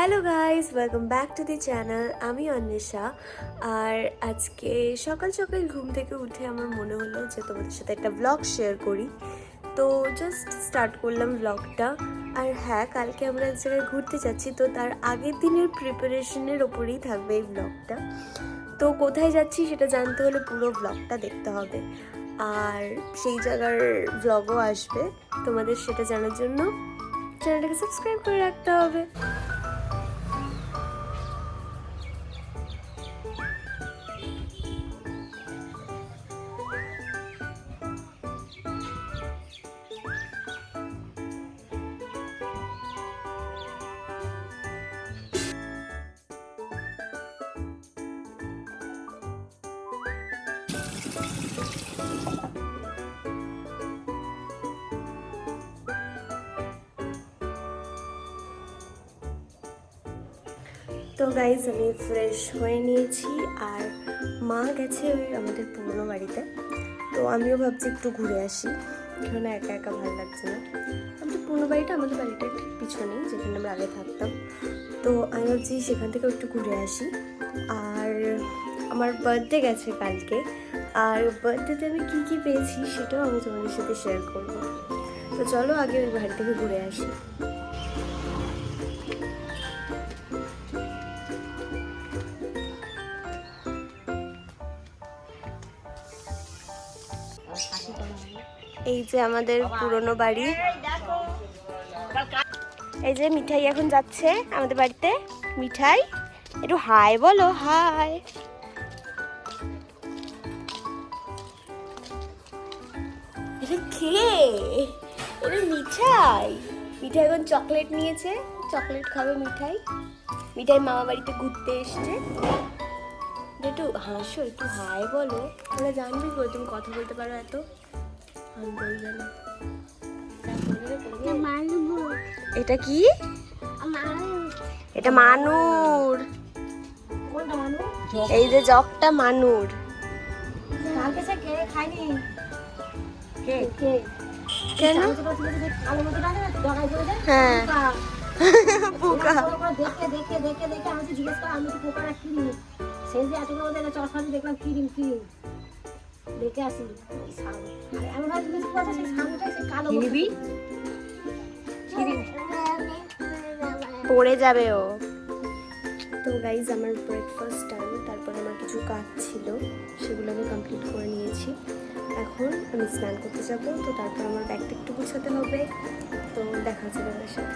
Hello guys, welcome back to the channel. আমি অন্বেষা। আর আজকে সকাল সকাল ঘুম থেকে উঠে আমার মনে হলো যে তোমাদের সাথে একটা ব্লগ শেয়ার করি। তো জাস্ট স্টার্ট করলাম ব্লগটা। আর হ্যাঁ, কালকে আমরা এক জায়গায় ঘুরতে যাচ্ছি, তো তার আগের দিনের প্রিপারেশনের ওপরেই থাকবে এই ব্লগটা। তো কোথায় যাচ্ছি সেটা জানতে হলে পুরো ব্লগটা দেখতে হবে, আর সেই জায়গার ব্লগও আসবে। তোমাদের সেটা জানার জন্য চ্যানেলটাকে সাবস্ক্রাইব করে রাখতে হবে। তো গাইজ, আমি ফ্রেশ হয়ে নিয়েছি আর মা গেছে ওই আমাদের পুরনো বাড়িতে। তো আমিও ভাবছি একটু ঘুরে আসি, এখানে একা একা ভালো লাগছে না। আমাদের পুরনো বাড়িটা আমাদের বাড়িটার ঠিক পিছনেই, যেখানে আমরা আগে থাকতাম। তো আমি ভাবছি সেখান থেকে একটু ঘুরে আসি। আর আমার বার্থডে গেছে কালকে, আর বার্থডেতে আমি কী কী পেয়েছি সেটাও আমি তোমাদের সাথে শেয়ার করবো। তো চলো আগে ওই বাড়ি থেকে ঘুরে আসি। এই যে আমাদের পুরনো বাড়ি, এই যে মিঠাই এখন যাচ্ছে আমাদের বাড়িতে। মিঠাই, একটু হাই বলো, হাই। এটা কে? এটা মিঠাই। মিঠাই এখন চকলেট নিয়েছে, চকলেট খাবে মিঠাই। মিঠাই মামা বাড়িতে ঘুরতে এসছে। একটু হাসো, একটু হাই বলো, তাহলে জানবি করে তুমি কথা বলতে পারো এত। আমি বলবে না। এটা কি? এটা মানুর। এই যে জগটা মানুর। কেন? হ্যাঁ, পোকা। পড়ে যাবে ও। তো গাইজ, আমার ব্রেকফাস্ট টাইম, তারপরে আমার কিছু কাজ ছিল, সেগুলো আমি কমপ্লিট করে নিয়েছি। এখন আমি স্নান করতে যাবো, তো তারপর আমার ব্যাগটা একটু গুছাতে হবে। তো দেখা হচ্ছে তোমাদের সাথে।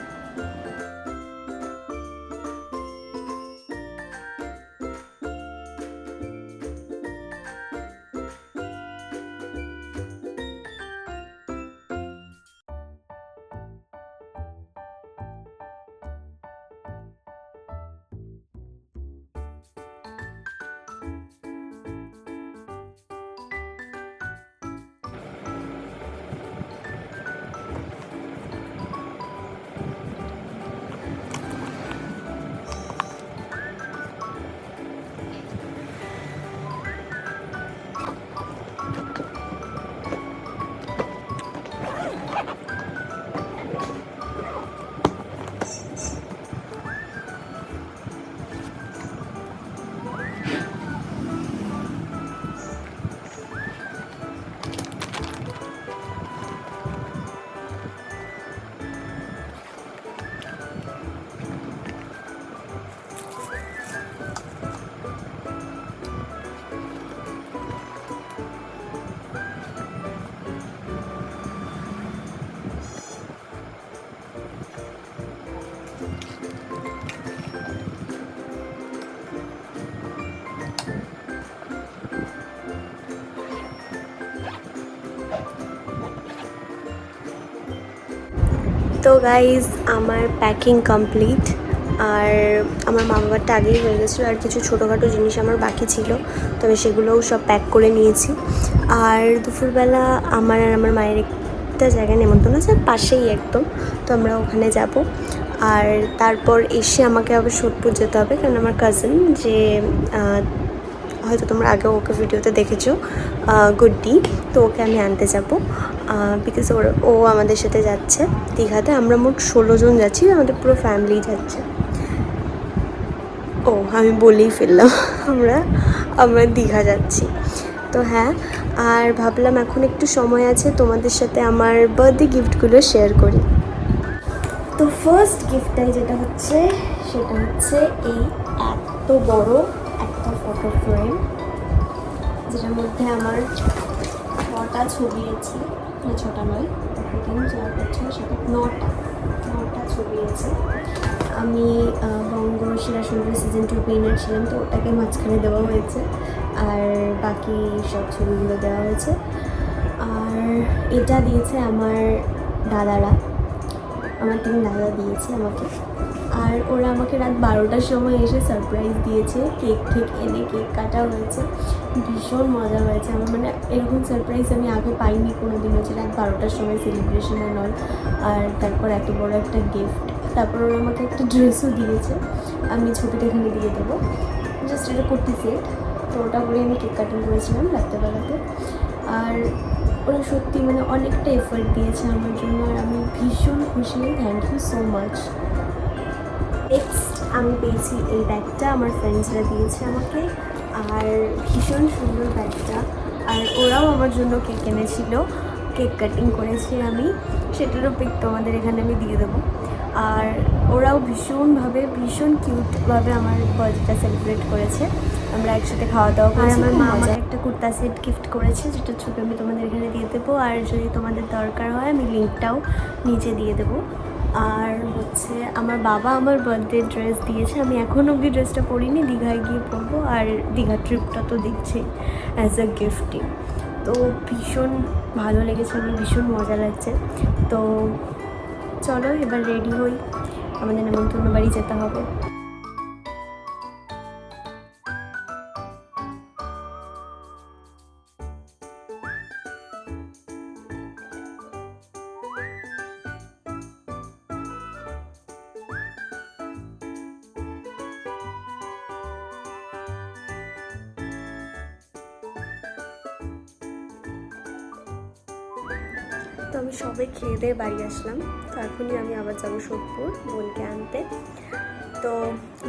তো গাইজ, আমার প্যাকিং কমপ্লিট। আর আমার মা বাবারটা আগেই হয়ে গেছিলো, আর কিছু ছোটোখাটো জিনিস আমার বাকি ছিল, তবে সেগুলোও সব প্যাক করে নিয়েছি। আর দুপুরবেলা আমার আর আমার মায়ের একটা জায়গায় নেমন্তন্ন আছে, পাশেই একদম, তো আমরা ওখানে যাব। আর তারপর এসে আমাকে আবার সোদপুর যেতে হবে, কারণ আমার কাজিন, যে হয়তো তোমরা আগেও ওকে ভিডিওতে দেখেছো, গুড্ডি, তো ওকে আমি আনতে যাবো, বিকজ ও আমাদের সাথে যাচ্ছে দীঘাতে। আমরা মোট 16 জন যাচ্ছি, আমাদের পুরো ফ্যামিলি যাচ্ছে। ও আমি বলেই ফেললাম, আমরা দীঘা যাচ্ছি। তো হ্যাঁ, আর ভাবলাম এখন একটু সময় আছে তোমাদের সাথে আমার বার্থডে গিফটগুলো শেয়ার করি। তো ফার্স্ট গিফটটাই যেটা হচ্ছে সেটা হচ্ছে এই এত বড় একটা ফটো ফ্রেম, যেটার মধ্যে আমার 6টা ছবি আছে, না 6টা নয়, 9টা ছবি আছে। আমি বঙ্গসেরা সুন্দরী সিজন 2 উইনার ছিলাম, তো ওটাকে মাঝখানে দেওয়া হয়েছে, আর বাকি সব ছবিগুলো দেওয়া হয়েছে। আর এটা দিয়েছে আমার দাদারা, আমার 3 দাদা দিয়েছে আমাকে। আর ওরা আমাকে রাত 12টার সময় এসে সারপ্রাইজ দিয়েছে, কেক এনে কেক কাটা হয়েছে, ভীষণ মজা হয়েছে আমার। মানে এরকম সারপ্রাইজ আমি আগে পাইনি কোনো দিনও, যে রাত 12টার সময় সেলিব্রেশন নয়, আর তারপর এত বড় একটা গিফট। তারপর ওরা আমাকে একটা ড্রেসও দিয়েছে, আমি ছবিটা এখানে দিয়ে দেবো, জাস্ট এটা কুর্তি সেট। তো ওটা পরে আমি কেক কাটিং করেছিলাম রাত্রেবেলাতে। আর ওরা সত্যি মানে অনেকটা এফোর্ট দিয়েছে আমার জন্য, আর আমি ভীষণ খুশি। Thank you so much. Next আমি পেয়েছি এই ব্যাগটা, আমার ফ্রেন্ডসরা দিয়েছে আমাকে, আর ভীষণ সুন্দর ব্যাগটা। আর ওরাও আমার জন্য কেক এনেছিল, কেক কাটিং করেছি আমি, সেটারও পিক তোমাদের এখানে আমি দিয়ে দেবো। আর ওরাও ভীষণ কিউটভাবে আমার বার্থডেটা সেলিব্রেট করেছে। আমরা একসাথে খাওয়া দাওয়া করেছি। আমার মা আমাকে একটা কুর্তা সেট গিফট করেছে, যেটা ছবি আমি তোমাদের এখানে দিয়ে দেবো, আর যদি তোমাদের দরকার হয় আমি লিঙ্কটাও নিচে দিয়ে দেবো। আর হচ্ছে আমার বাবা আমার বার্থডে ড্রেস দিয়েছে, আমি এখন অবধি ড্রেসটা পরিনি, দীঘায় গিয়ে পরবো। আর দীঘা ট্রিপটা তো দিচ্ছি অ্যাজ আ গিফটই। তো ভীষণ ভালো লেগেছে, আমার ভীষণ মজা লাগছে। তো চলো এবার রেডি হই, আমাদের নেমন্তন্ন বাড়ি যেতে হবে। তো আমি সবাই খেয়ে দিয়ে বাড়ি আসলাম, তো এখনই আমি আবার যাবো সোদপুর বোনকে আনতে। তো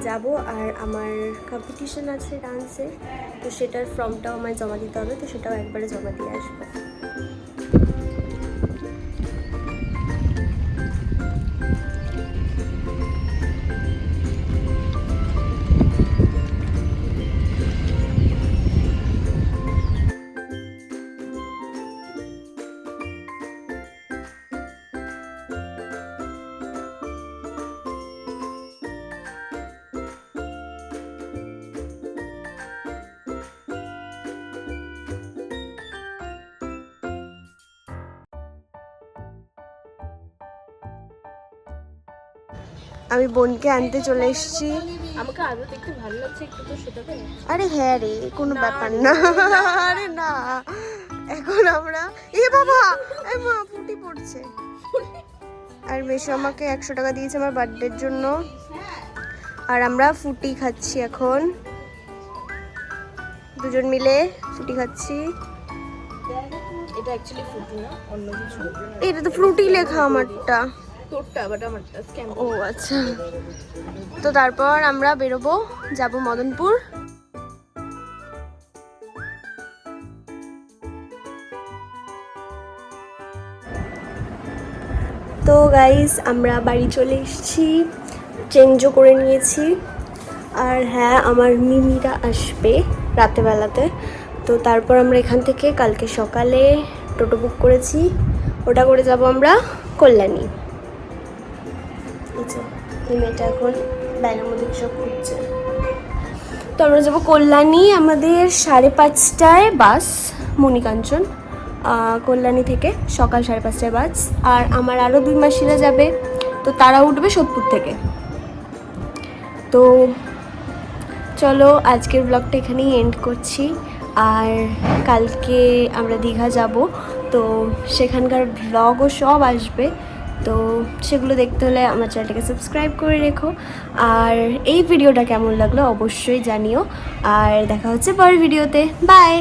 যাব, আর আমার কম্পিটিশন আছে ডান্সের, তো সেটার ফর্মটাও আমায় জমা দিতে হবে, তো সেটাও একবারে জমা দিয়ে আসবো। আমি বোনকে আনতে চলে এসেছি। আমাকে আরো দেখতে ভালো লাগছে একটু, তো সেটা তো আরে হ্যাঁ রে, কোনো ব্যাপার না। আরে না, এখন আমরা এ বাবা, এই মা ফুটি পড়ছে। আর মেশো আমাকে 100 টাকা দিয়েছে আমার বার্থডের জন্য, আর আমরা ফুটি খাচ্ছি এখন, দুজন মিলে ফুটি খাচ্ছি। এটা অ্যাকচুয়ালি ফ্রুটি না, অন্য কিছু। এটা তো ফ্রুটি লেখা আমারটা, তোরটা বাট আমারটা স্ক্যাম। ও আচ্ছা। তো তারপর আমরা বেরোবো, যাব মদনপুর। তো গাইস আমরা বাড়ি চলে এসেছি, চেঞ্জও করে নিয়েছি। আর হ্যাঁ, আমার মিমিরা আসবে রাতেবেলাতে, তো তারপর আমরা এখান থেকে কালকে সকালে টোটো বুক করেছি, ওটা করে যাব আমরা কল্যাণী। এই মেয়েটা এখন ব্যাগের মধ্যে সব খুঁজছে। তো আমরা যাবো কল্যাণী, আমাদের 5:30টায় বাস, মণিকাঞ্চন কল্যাণী থেকে সকাল 5:30টায় বাস। আর আমার আরও 2 মাসিরা যাবে, তো তারা উঠবে সোদপুর থেকে। তো চলো আজকের ব্লগটা এখানেই এন্ড করছি। আর কালকে আমরা দীঘা যাব, তো সেখানকার ব্লগও সব আসবে, তো সেগুলো দেখতে হলে আমার চ্যানেলটাকে সাবস্ক্রাইব করে রেখো। আর এই ভিডিওটা কেমন লাগলো অবশ্যই জানিও, আর দেখা হচ্ছে পরের ভিডিওতে। বাই।